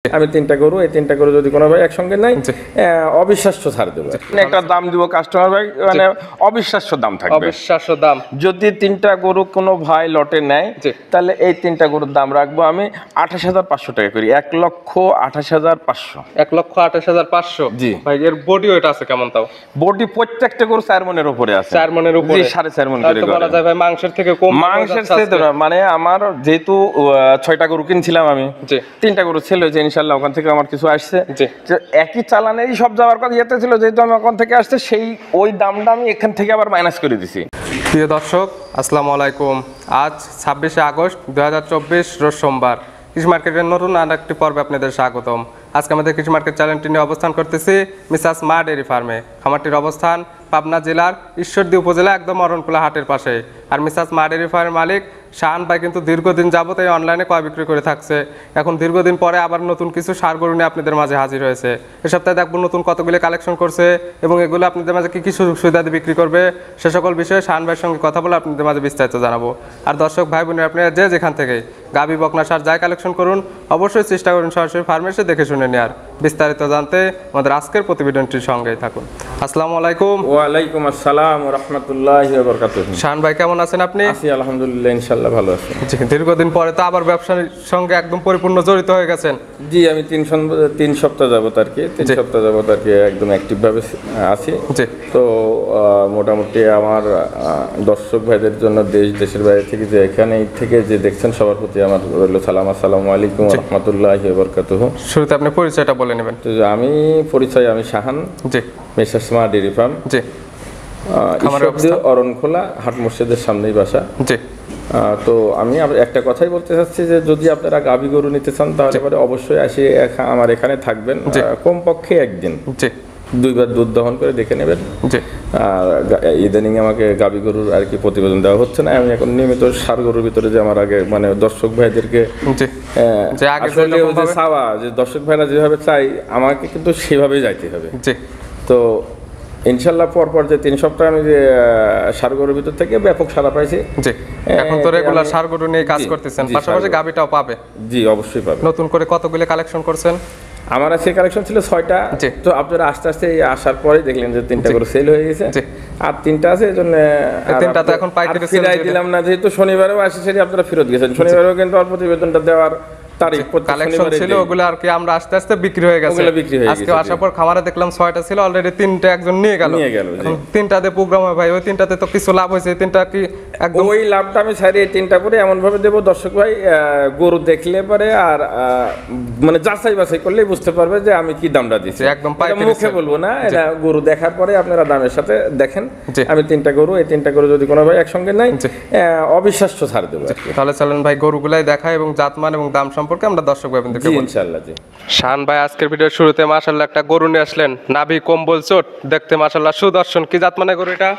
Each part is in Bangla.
আমি তিনটা গরু, এই তিনটা গরু যদি কোনো ভাই একসঙ্গে নাই অবিশ্বাস্য ছাড় দেবো। একটা দাম দিব কাস্টমার ভাই, মানে অবিশ্বাস্য দাম থাকবে, অবিশ্বাস্য দাম। যদি তিনটা গরু কোনো ভাই লটে নেয় তাহলে এই তিনটা গরুর দাম রাখবো আমি 28,500 টাকা করি। 1,28,500। 1,28,500। জি ভাই, এর বডি ওয়েট আছে কেমন? তাও বডি প্রত্যেকটা গরু 4 মনের উপরে আছে। 4 মনের উপরে? 4.5 মন করে বলা যায় ভাই মাংসের থেকে কম। মাংসের থেকে মানে আমার যেহেতু 6টা গরু কিনছিলাম আমি, তিনটা গরু ছেলে হয়েছে ইনশাল্লাহ, ওখান থেকে আমার কিছু আসছে, একই চালানেরই সব যাওয়ার কথা ইয়েতে ছিল, যেহেতু আমি ওখান থেকে আসছে সেই ওই দামটা আমি এখান থেকে আবার মাইনাস করে দিছি। প্রিয় দর্শক, আসসালামু আলাইকুম। আজ 26শে আগস্ট 2024 রোজ সোমবার। কৃষি মার্কেটের নতুন আর একটি পর্বে আপনাদের স্বাগতম। আজকে আমাদের কৃষি মার্কেট চ্যানেলটি নিয়ে অবস্থান করতেছি মিসাস মা ডেয়ারি ফার্মে। খামারটির অবস্থান পাবনা জেলার ঈশ্বরদী উপজেলা, একদম অরণকুলা হাটের পাশে। আর মিসাস মা ডেয়ারি ফার্মের মালিক শাহান ভাই কিন্তু দীর্ঘদিন যাবত এই অনলাইনে ক্রয় বিক্রি করে থাকছে। এখন দীর্ঘদিন পরে আবার নতুন কিছু সার গরু নিয়ে আপনাদের মাঝে হাজির হয়েছে। এ সপ্তাহে দেখবো নতুন কতগুলি কালেকশন করছে এবং এগুলো আপনাদের মাঝে কী কী সুযোগ সুবিধা দিয়ে বিক্রি করবে, সে সকল বিষয়ে শাহান ভাইয়ের সঙ্গে কথা বলে আপনাদের মাঝে বিস্তারিত জানাবো। আর দর্শক ভাই বোনের, আপনারা যে যেখান থেকে গাবি বকনা সার যাই কালেকশন করুন, অবশ্যই চেষ্টা করুন সরাসরি ফার্মে এসে দেখে শুনে নেওয়ার। বিস্তারিত জানতে আমাদের আজকের প্রতিবেদনটির সঙ্গেই থাকুন। আসসালামু আলাইকুম। ওয়ালাইকুম আসসালাম ওয়া রাহমাতুল্লাহি ওয়া বারাকাতুহু। শাহান ভাই কেমন আছেন আপনি? আছি আলহামদুলিল্লাহ, ইনশাআল্লাহ ভালো আছি। জি, দীর্ঘদিন পরে তো আবার ব্যবসার সঙ্গে একদম পরিপূর্ণ জড়িত হয়ে গেছেন। জি, আমি 3 সপ্তাহ যাবত আর কি 3 সপ্তাহ যাবত আর কি একদম অ্যাক্টিভ ভাবে আছি। জি, তো মোটামুটি আমার দর্শক ভাইদের জন্য দেশের বাইরে থেকে যে এখানে থেকে যে দেখছেন সবার প্রতি আমার রইল সালাম। আসসালামু আলাইকুম ওয়া রাহমাতুল্লাহি ওয়া বারাকাতুহু। শুরুতে আপনি পরিচয়টা বলে নেবেন। আমি শাহান, জি, মিসেস মা ডেয়ারি ফার্ম, জি, অরণখোলা হাট মসজিদের সামনেই বাসা। জি। তো আমি একটা কথাই বলতে চাচ্ছি যে যদি আপনারা গাভী গরু নিতে চান তাহলে পরে অবশ্যই আসে আমার এখানে থাকবেন, কমপক্ষে একদিন, 2 বার দুধ দহন করে দেখে নেবেন। আর ইদানিং আমাকে গাভী গরুর আর কি প্রতিবেদন দেওয়া হচ্ছে না, আমি এখন নিয়মিত সার গরুর ভিতরে যে আমার আগে মানে দর্শক ভাইদেরকে চাওয়া যে দর্শক ভাইরা যেভাবে চাই আমাকে কিন্তু সেভাবেই যাইতে হবে। তো ইনশাল্লাহ পরপর যে 3 সপ্তাহ আমি যে সার গরুর ভিতর থেকে ব্যাপক সাড়া পাইছি। এখন তো রেগুলার সার গরু নিয়ে কাজ করতেছেন, পাশাপাশি গাভীটাও পাবে। জি, অবশ্যই পাবে। নতুন করে কতগুলো কালেকশন করছেন? আমার আজকে কালেকশন ছিল 6টা। তো আপনারা আস্তে আস্তে আসার পরে দেখলেন যে 3টা করে সেল হয়ে গেছে, আর 3টা আছে, এই জন্য 3টা তো এখন পাইকারি সেল দিলাম না, যেহেতু শনিবারেও আসে সেটি আপনারা ফেরত গেছেন। শনিবারেও কিন্তু আর প্রতিবেদনটা দেওয়ার তারিখ কালেকশন ছিল, ওগুলো আর কি আমরা আস্তে আস্তে বিক্রি হয়ে গেছে। আজকে আসার পর খামারে দেখলাম 6টা ছিল, অলরেডি 3টা একজন নিয়ে গেল। 3টাতে প্রোগ্রাম হয় ভাই, ওই 3টাতে তো কিছু লাভ হয়েছে। 3টা কি একদম ওই লাভটা আমি ছাড়িয়ে 3টা করে এমন ভাবে দেবো দর্শক ভাই গরু দেখলে পরে আর মানে যাচাই বাছাই করলেই বুঝতে পারবে যে আমি কি দামটা দিচ্ছি। একদম পাইকারি, মুখে বলবো না, এটা গরু দেখার পরে আপনারা দামের সাথে দেখেন। আমি 3টা গরু, এই 3টা গরু যদি কোনো ভাই একসঙ্গে নাই অবিশ্বাস্য ছাড় দেবো। তাহলে চলেন ভাই গরুগুলাই দেখাই এবং জাতমান এবং দাম সম্পর্কে আমরা দর্শক ভাইদেরকে বলবো ইনশাআল্লাহ। জি, শাহান ভাই আজকের ভিডিওর শুরুতে মাশাআল্লাহ একটা গরু নিয়ে আসলেন, নাভি কম্বল চোট, দেখতে মাশাআল্লাহ সুদর্শন। কি জাত মানে গরু এটা?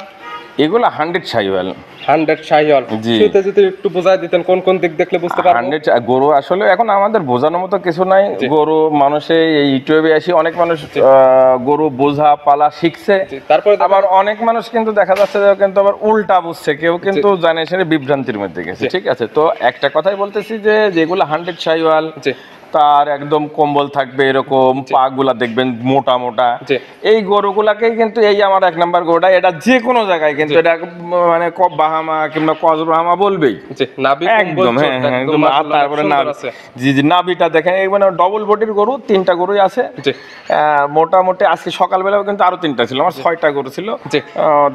এগুলো 100 শাহিওয়াল। 100 শাহিওয়াল। শুরুতে যদি একটু বোঝাই দিতেন কোন কোন দিক দেখলে বুঝতে পারবো। 100 গরু আসলে এখন আমাদের বোঝানোর মতো কিছু নাই। গরু মানুষে এই ইউটিউবে আসি অনেক মানুষ গরু বোঝা পালা শিখছে, তারপরে আবার অনেক মানুষ কিন্তু দেখা যাচ্ছে যে কিন্তু আবার উল্টা বুঝছে, কেউ কিন্তু জানে সেটা বিভ্রান্তির মধ্যে গেছে। ঠিক আছে, তো একটা কথাই বলতেছি যে যেগুলো 100 শাহিওয়াল তার একদম কম্বল থাকবে, এরকম পা গুলা দেখবেন মোটা মোটা, এই গরুগুলাকেই কিন্তু এই আমার 1 নাম্বার গরুটা। এটা যে কোনো জায়গায় কিন্তু এটা মানে কব বাহামা কিংবা কজ বাহামা বলবেই একদম। তারপরে নাভিটা দেখেন, এই মানে ডবল বডির গরু 3টা গরুই আছে মোটামুটি। আজকে সকালবেলাও কিন্তু আরো 3টা ছিল, আমার 6টা গরু ছিল।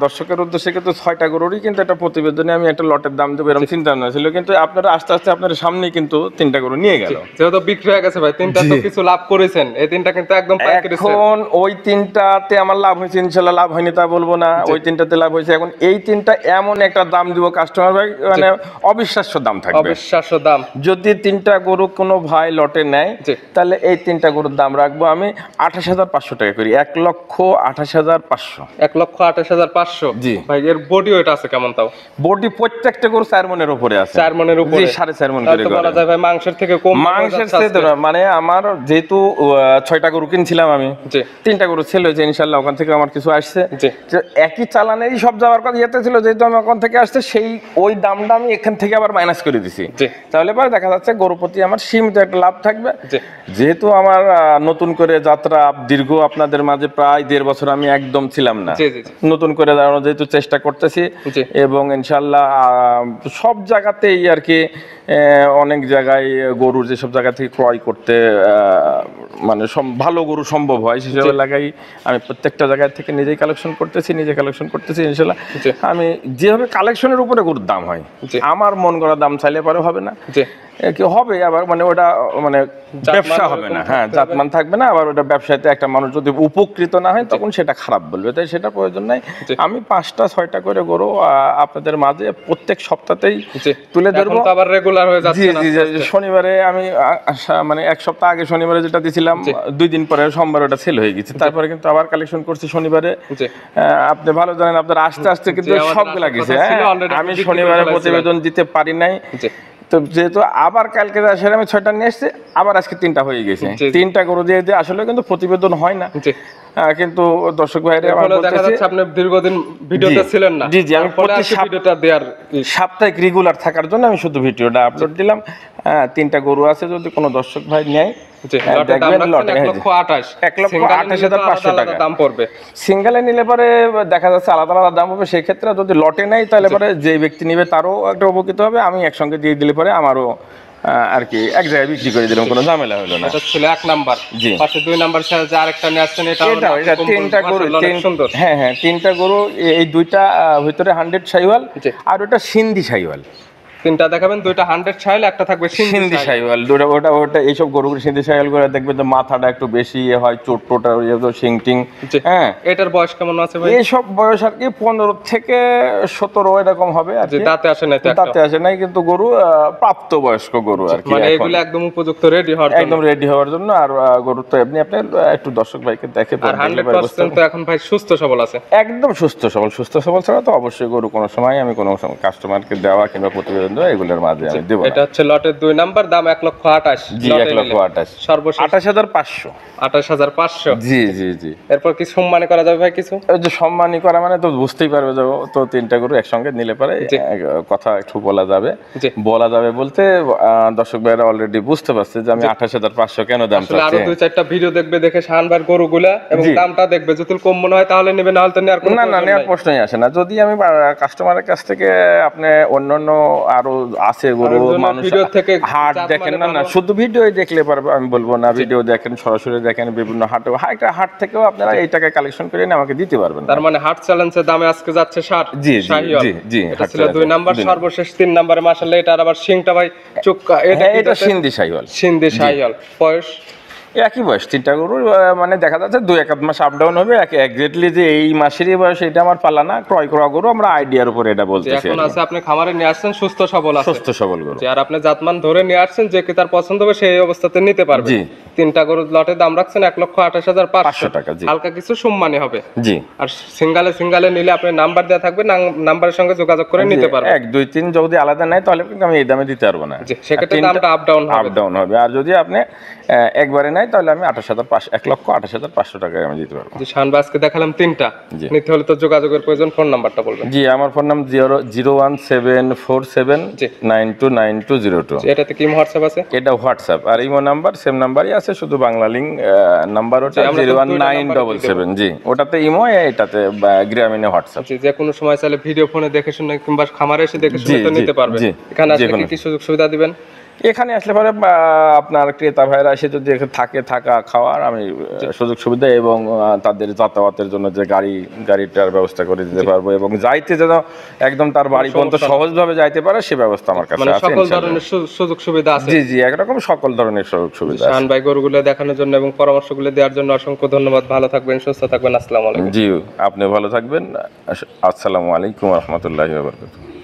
দর্শকের উদ্দেশ্যে কিন্তু 6টা গরুরই কিন্তু একটা প্রতিবেদনে আমি একটা লটের দাম দেবো এরকম চিন্তা ভাবনা ছিল, কিন্তু আপনারা আস্তে আস্তে আপনার সামনে কিন্তু 3টা গরু নিয়ে গেল। যেহেতু হয়ে গেছে ভাই, 3টা তো কিছু লাভ করেছেন, এই 3টা কিন্তু একদম পাইকারি। এখন ওই 3টাতে আমার লাভ হয়েছে ইনশাআল্লাহ, লাভ হয়নি তা বলবো না, ওই 3টাতে লাভ হয়েছে। এখন এই 3টা এমন একটা দাম দিব কাস্টমার ভাই, মানে অবিশ্বাস্য দাম থাকবে, অবিশ্বাস্য দাম। যদি 3টা গরু কোনো ভাই লটে নেয় তাহলে এই 3টা গরুর দাম রাখবো আমি 28,500 টাকা করি। 1,28,500। 1,28,500। জি ভাই, এর বডি ওয়েট আছে কেমন? তাও বডি প্রত্যেকটা গরু 4 মনের উপরে আছে। 4 মনের উপরে? 4.5 মন করে। বলা যায় ভাই মাংসের থেকে কম। মাংসের থেকে বিস্তারিত না, মানে আমার যেহেতু 6টা গরু কিনছিলাম আমি, 3টা গরু ছিল যে ইনশাল্লাহ ওখান থেকে আমার কিছু আসছে, যে একই চালানেরই সব যাওয়ার কথা ইয়েতে ছিল, যেহেতু আমি ওখান থেকে আসছে সেই ওই দামটা আমি এখান থেকে আবার মাইনাস করে দিছি, তাহলে পরে দেখা যাচ্ছে গরু প্রতি আমার সীমিত একটা লাভ থাকবে। যেহেতু আমার নতুন করে যাত্রা দীর্ঘ আপনাদের মাঝে প্রায় 1.5 বছর আমি একদম ছিলাম না, নতুন করে দাঁড়ানো যেহেতু চেষ্টা করতেছি এবং ইনশাল্লাহ সব জায়গাতেই আর কি অনেক জায়গায় গরুর যেসব জায়গা থেকে ক্রয় করতে মানে ভালো গরু সম্ভব হয় সেসব এলাকায় আমি প্রত্যেকটা জায়গা থেকে নিজে কালেকশন করতেছি ইনশাল্লাহ। আমি যেভাবে কালেকশনের উপরে গরুর দাম হয়, আমার মন করা দাম চাইলে পরে হবে না, কি হবে আবার মানে ওটা মানে ব্যবসা হবে না, হ্যাঁ জাতমান থাকবে না, আবার ওটা ব্যবসাতে একটা মানুষ যদি উপকৃত না হয় তখন সেটা খারাপ বলবে, তাই সেটা প্রয়োজন নাই। আমি 5টা 6টা করে গরু আপনাদের মাঝে প্রত্যেক সপ্তাহতেই তুলে ধরবো। আবার রেগুলার হয়ে যাচ্ছে না, শনিবারে আমি মানে 1 সপ্তাহ আগে শনিবারে যেটা দিছিলাম 2 দিন পরে সোমবার ওটা সেল হয়ে গেছে, তারপরে কিন্তু আবার কালেকশন করছি শনিবারে। আপনি ভালো জানেন আপনার আস্তে আস্তে কিন্তু সবগুলা গেছে, আমি শনিবারে প্রতিবেদন দিতে পারি নাই, তো যেহেতু আবার কালকে আসলে আমি 6টা নিয়ে এসেছি, আবার আজকে 3টা হয়ে গেছে, 3টা গরু দিয়ে আসলে কিন্তু প্রতিবেদন হয় না, কিন্তু দর্শক ভাইরা দেখা যাচ্ছে আপনি দীর্ঘদিন ভিডিওতে ছিলেন না। জি আমি ভিডিওটা দেওয়ার সাপ্তাহিক রেগুলার থাকার জন্য আমি শুধু ভিডিওটা আপলোড দিলাম। 3টা গরু আছে, যদি কোনো দর্শক ভাই নেয় সিঙ্গেলে নিলে পরে দেখা যাচ্ছে আলাদা আলাদা দাম হবে, সেক্ষেত্রে যদি লটে নেয় তাহলে পরে যে ব্যক্তি নিবে তারও একটা উপকৃত হবে, আমি একসঙ্গে দিয়ে দিলে পরে আমারও আর কি এক জায়গায় বিক্রি করে দিলাম, কোনো ঝামেলা হলো না। এটা ছিল 1 নাম্বার, পাশে 2 নাম্বার সাথে আরেকটা নিয়ে আসছেন, এটা 3টা গরু, হ্যাঁ 3টা গরু, এই 2টা ভিতরে 100 শাহিওয়াল আর ওটা সিন্ধি শাহিওয়াল। 3টা দেখাবেন, 2টা 100 শাহিওয়াল, একটা থাকবে সিন্ধি শাহিওয়াল। ওটা এইসব গরুগুলো সিন্ধি শাহিওয়াল করে দেখবেন যে মাথাটা একটু বেশি হয়, চোটটা শিংটিং। হ্যাঁ, এটার বয়স কেমন আছে ভাই? এইসব বয়স আর কি 15 থেকে 17 এরকম হবে আর কি, দাঁতে আসে নাই, দাঁতে আসে নাই, কিন্তু গরু প্রাপ্ত বয়স্ক গরু আর কি, মানে এগুলো একদম উপযুক্ত রেডি হওয়ার জন্য, একদম রেডি হওয়ার জন্য। আর গরু তো আপনি একটু দর্শক ভাইকে দেখে, আর 100% তো এখন ভাই সুস্থ সবল আছে, একদম সুস্থ সবল ছাড়া তো অবশ্যই গরু কোনো সময় আমি কোনো কাস্টমারকে দেওয়া কিংবা প্রতিবেদন দেওয়া এগুলোর মাঝে আমি দেব। এটা হচ্ছে লটের 2 নাম্বার, দাম 1,28,000। জি 1,28,000, সর্বশেষ 28,500। 28,500, জি জি জি। এরপর কি সম্মানী করা যাবে ভাই? কিছু ওই যে সম্মানী করা মানে তো বুঝতেই পারবে, তো 3টা গরু একসঙ্গে নিলে পরে কথা একটু বলা যাবে বলতে দর্শক ভাইরা অলরেডি বুঝতে পারছে যে আমি 28,500 কেন দাম চাচ্ছি। আরো 2-4টা ভিডিও দেখবে, দেখে শাহানবার গরুগুলা এবং দামটা দেখবে, যদি কম মনে হয় তাহলে নেবে, না হলে তো নেওয়ার কোনো না নেওয়ার প্রশ্নই আসে না। যদি আমি কাস্টমারের কাছ থেকে আপনি অন্যান্য আরো আছে গরু মানুষ হাট দেখেন, না শুধু ভিডিওই দেখলে পারবে আমি বলবো না, ভিডিও দেখেন, সরাসরি দেখেন, বিভিন্ন হাট থেকেও আপনারা এই টাকায় কালেকশন করে আমাকে দিতে পারবেন। তার মানে হাট চ্যালেঞ্জের দামে আজকে যাচ্ছে 60। জি জি জি, এটা ছিল 2 নাম্বার। সর্বশেষ 3 নাম্বারে মাশাআল্লাহ, এটা আবার সিংটা ভাই চোখ, এটা সিন্ধি শাহিওয়াল। বয়স একই বয়স, 3টা গরু, মানে দেখা যাচ্ছে 2-1 মাস আপ ডাউন হবে, এক্স্যাক্টলি যে এই মাসেরই বয়স এটা আমার পালা না, ক্রয় করা গরু আমরা আইডিয়ার উপর এটা বলতেছি। এখন আছে আপনি খামারে নিয়ে আসছেন সুস্থ সবল গরু, আর আপনি জাতমান ধরে নিয়ে আসছেন, যে কি তার পছন্দ হবে সেই অবস্থাতে নিতে পারবে। 3টা গরুর লটের দাম রাখছেন 1,28,500 টাকা। হালকা কিছু সম্মানী হবে। জি, আর সিঙ্গেলে নিলে আপনি নাম্বার দেওয়া থাকবে, নাম্বারের সঙ্গে যোগাযোগ করে নিতে পারবেন। 1 2 3 যদি আলাদা নাই তাহলে কিন্তু আমি এই দামে দিতে পারবো না, সেক্ষেত্রে দামটা আপ ডাউন হবে। আর যদি আপনি একবারে নাই তাহলে আমি 1,28,500 টাকায় আমি দিতে পারবো। শাহানবাজ আজকে দেখালাম 3টা, নিতে হলে তো যোগাযোগের প্রয়োজন। ফোন নাম্বারটা বলবেন। জি, আমার ফোন নাম 01747 এটাতে কি হোয়াটসঅ্যাপ আছে? এটা হোয়াটসঅ্যাপ, আর ইমো নাম্বার সেম নাম্বারই আছে, শুধু বাংলা লিংক নাম্বার ওটা 01977। জি, ওটাতে ইমো, এটাতে গ্রামীণে হোয়াটসঅ্যাপ। যে কোনো সময় চাইলে ভিডিও ফোনে দেখে শুনে কিংবা খামারে এসে দেখে শুনে তো নিতে পারবে। এখানে আসলে কি সুযোগ সুবিধা দিবেন? এখানে আসলে পরে আপনার ক্রেতা ভাইরা এসে যদি থাকা খাওয়ার আমি সুযোগ সুবিধা এবং তাদের যাতায়াতের জন্য যে গাড়িটার ব্যবস্থা করে দিতে পারবো, এবং যাইতে যেন একদম তার বাড়ি পর্যন্ত সহজভাবে যাইতে পারে সে ব্যবস্থা আমার কাছে আছে। সকল ধরনের সুযোগ সুবিধা আছে। জি জি, একরকম সকল ধরনের সুযোগ সুবিধা আছে। শাহান ভাই গরুগুলো দেখানোর জন্য এবং পরামর্শগুলো দেওয়ার জন্য অসংখ্য ধন্যবাদ। ভালো থাকবেন, সুস্থ থাকবেন। আসসালামু আলাইকুম। জি, আপনি ভালো থাকবেন। আসসালামু আলাইকুম ওয়া রাহমাতুল্লাহি ওয়া বারাকাতুহু।